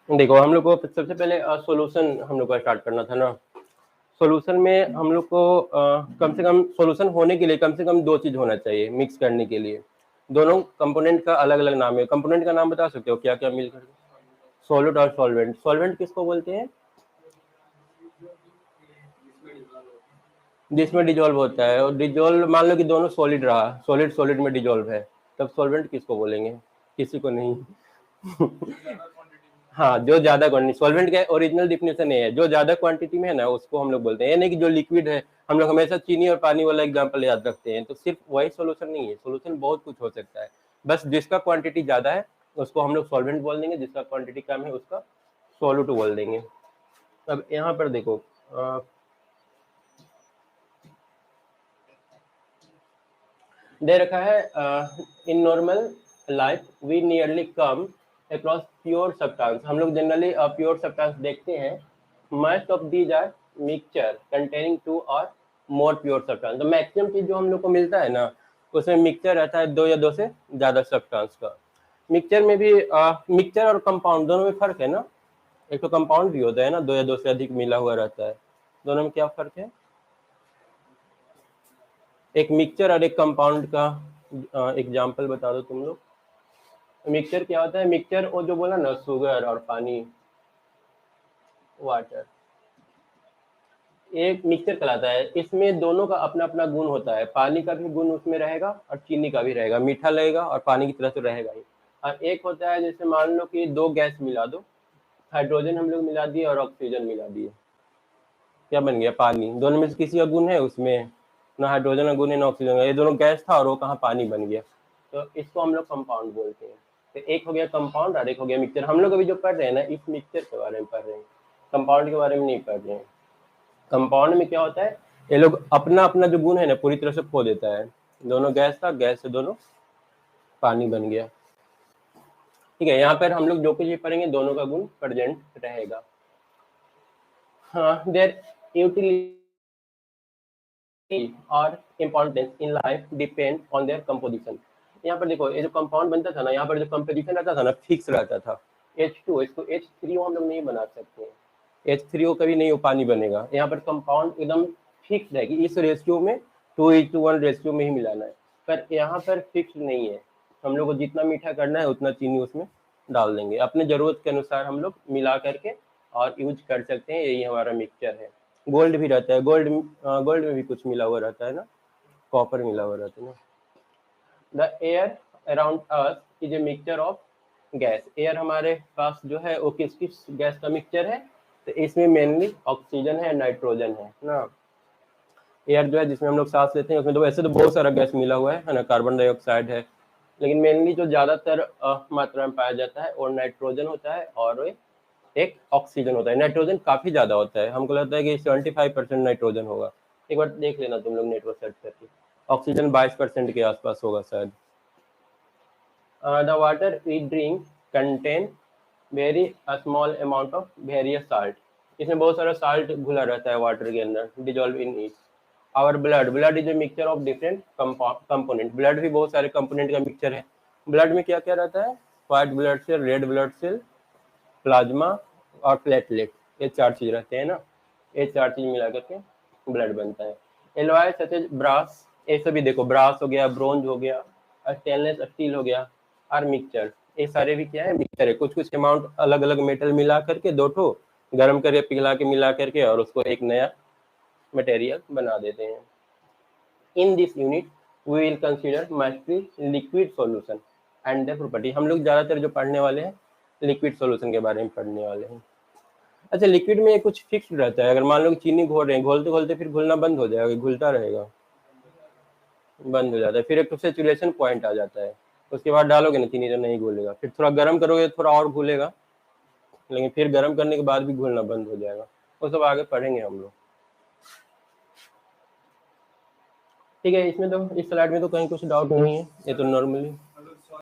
देखो हम लोग को सबसे पहले सॉल्यूशन हम लोग को स्टार्ट करना था ना। सॉल्यूशन में हम लोग को कम से कम सॉल्यूशन होने के लिए कम से कम 2 चीज़ होना चाहिए मिक्स करने के लिए। दोनों कंपोनेंट का अलग-अलग नाम है। कंपोनेंट का नाम बता सकते हो क्या-क्या मिलकर? सॉल्यूट और सॉल्वेंट। सॉल्वेंट किसको बोलते हैं? जिसमें डिजोल्व होता है, और डिजोल्व मान लो कि दोनों सॉलिड रहा, सॉलिड सॉलिड में डिजोल्व है, तब सॉल्वेंट किसको बोलेंगे? किसी को नहीं। हाँ, जो ज्यादा क्वांटिटी, सॉल्वेंट का ओरिजिनल डिफिनेशन है जो ज्यादा क्वांटिटी में है ना उसको हम लोग बोलते हैं। ये नहीं कि जो लिक्विड है, हम लोग हमेशा चीनी और पानी वाला एग्जांपल याद रखते हैं, तो सिर्फ वही सॉल्यूशन नहीं है, सॉल्यूशन बहुत कुछ हो सकता है। बस जिसका क्वांटिटी ज्यादा है उसको हम लोग सॉल्वेंट बोल देंगे, जिसका क्वांटिटी कम है उसका सॉल्यूट बोल देंगे। अब यहाँ पर देखो दे रखा है in normal life we nearly come across pure substance. हम लोग जनरली प्योर सब्सटेंस देखते हैं। Most of these are mixture containing 2 और मोर प्योर सब्सटेंस। तो मैक्सिमम चीज जो हम लोग को मिलता है ना उसमें मिक्सचर रहता है 2 या 2 से ज्यादा सब्सटेंस का। मिक्सचर में भी मिक्सचर और कंपाउंड दोनों में फर्क है ना। एक तो कंपाउंड भी होता है ना 2 या 2 से अधिक मिला हुआ रहता है, दोनों में क्या फर्क है? एक मिक्सचर और एक कंपाउंड का एग्जाम्पल बता दो तुम लोग। मिक्सचर क्या होता है? मिक्सचर वो जो बोला ना, शुगर और पानी, वाटर, एक मिक्सचर कहलाता है। इसमें दोनों का अपना अपना गुण होता है, पानी का भी गुण उसमें रहेगा और चीनी का भी रहेगा, मीठा लगेगा और पानी की तरह तो रहेगा ही। और एक होता है जैसे मान लो कि 2 गैस मिला दो, हाइड्रोजन हम लोग मिला दिए और ऑक्सीजन मिला दिए, क्या बन गया? पानी। दोनों में से किसी का गुण है उसमें? ना हाइड्रोजन का गुण है ना ऑक्सीजन का। ये दोनों गैस था और वो कहाँ पानी बन गया। तो इसको हम लोग कंपाउंड बोलते हैं। तो एक हो गया कंपाउंड और एक हो गया मिक्सचर। हम लोग अभी जो पढ़ रहे हैं ना इस मिक्सचर के बारे में पढ़ रहे हैं, कंपाउंड के बारे में नहीं पढ़ रहे हैं। कंपाउंड में क्या होता है, ये लोग अपना अपना जो गुण है ना पूरी तरह से खो देता है। दोनों गैस था, गैस से दोनों पानी बन गया। ठीक है, यहाँ पर हम लोग जो कुछ भी पढ़ेंगे दोनों का गुण प्रेजेंट रहेगा। हाँ, देयर यूटिलिटी और importance in life depend on their composition. यहाँ पर देखो ये जो कंपाउंड बनता था ना, यहाँ पर जो कंपोजिशन रहता था ना फिक्स रहता था। H2 इसको H3O हम लोग नहीं बना सकते हैं। H3O कभी नहीं वो पानी बनेगा। यहाँ पर कंपाउंड एकदम फिक्स है कि इस रेशियो में 2:1 रेशियो में ही मिलाना है। पर यहाँ पर फिक्स नहीं है, हम लोग को जितना मीठा करना है उतना चीनी उसमें डाल देंगे, अपने ज़रूरत के अनुसार हम लोग मिला करके और यूज कर सकते हैं। यही हमारा मिक्सचर है। गोल्ड भी रहता है, गोल्ड में भी कुछ मिला हुआ रहता है ना, कॉपर मिला हुआ रहता है ना। The air around us is a mixture of gas. Air हमारे पास जो है वो किस किस गैस का मिक्सचर है? तो इसमें मेनली ऑक्सीजन है, नाइट्रोजन है ना। एयर जो है जिसमें हम लोग सांस लेते हैं उसमें तो वैसे तो बहुत सारा गैस मिला हुआ है ना, कार्बन डाइऑक्साइड है, लेकिन मेनली जो ज्यादातर मात्रा में पाया जाता है और नाइट्रोजन होता है और एक ऑक्सीजन होता है। नाइट्रोजन काफी ज्यादा होता है, हमको लगता है कि 75% नाइट्रोजन होगा। एक बार देख लेना तुम लोग नेटवर्क सर्च करके। ऑक्सीजन 22% के आसपास होगा शायद। The water we drink contain very small amount of various salt. इसमें बहुत सारा साल्ट घुला रहता है वाटर के अंदर, dissolve in it. Our blood is a mixture of different component. Blood भी बहुत सारे कंपोनेंट का मिक्सचर है। ब्लड में क्या क्या रहता है? White blood cell, red blood cell, plasma और प्लेटलेट, ये 4 चीज रहते हैं ना। ये 4 चीज मिला करके ब्लड बनता है। एलॉय सच एज ब्रास, ये सभी देखो, ब्रास हो गया, ब्रोंज हो गया, स्टेनलेस स्टील हो गया, और मिक्सचर, ये सारे भी क्या है? मिक्सचर है। कुछ कुछ अमाउंट अलग अलग मेटल मिला करके दो ठो गर्म करके पिघला के मिला करके और उसको एक नया मटेरियल बना देते हैं। In this unit we will consider mostly liquid solution and their property. हम लोग ज्यादातर जो पढ़ने वाले हैं लिक्विड सॉल्यूशन के बारे में पढ़ने वाले हैं। अच्छा, लिक्विड में कुछ फिक्स रहता है। अगर मान लो कि चीनी घोल रहे हैं, घोलते घोलते फिर घुलना बंद हो जाएगा, घुलता रहेगा, बंद हो जाता है। फिर एक तो सेचुरेशन पॉइंट आ जाता है, उसके बाद डालोगे ना चीनी तो नहीं घुलेगा। फिर थोड़ा गर्म करोगे थोड़ा और घुलेगा, लेकिन फिर गर्म करने के बाद भी घुलना बंद हो जाएगा। वो सब आगे पढ़ेंगे हम लोग। ठीक है, इसमें तो इस स्लाइड में तो कहीं कुछ डाउट नहीं है, ये तो नॉर्मली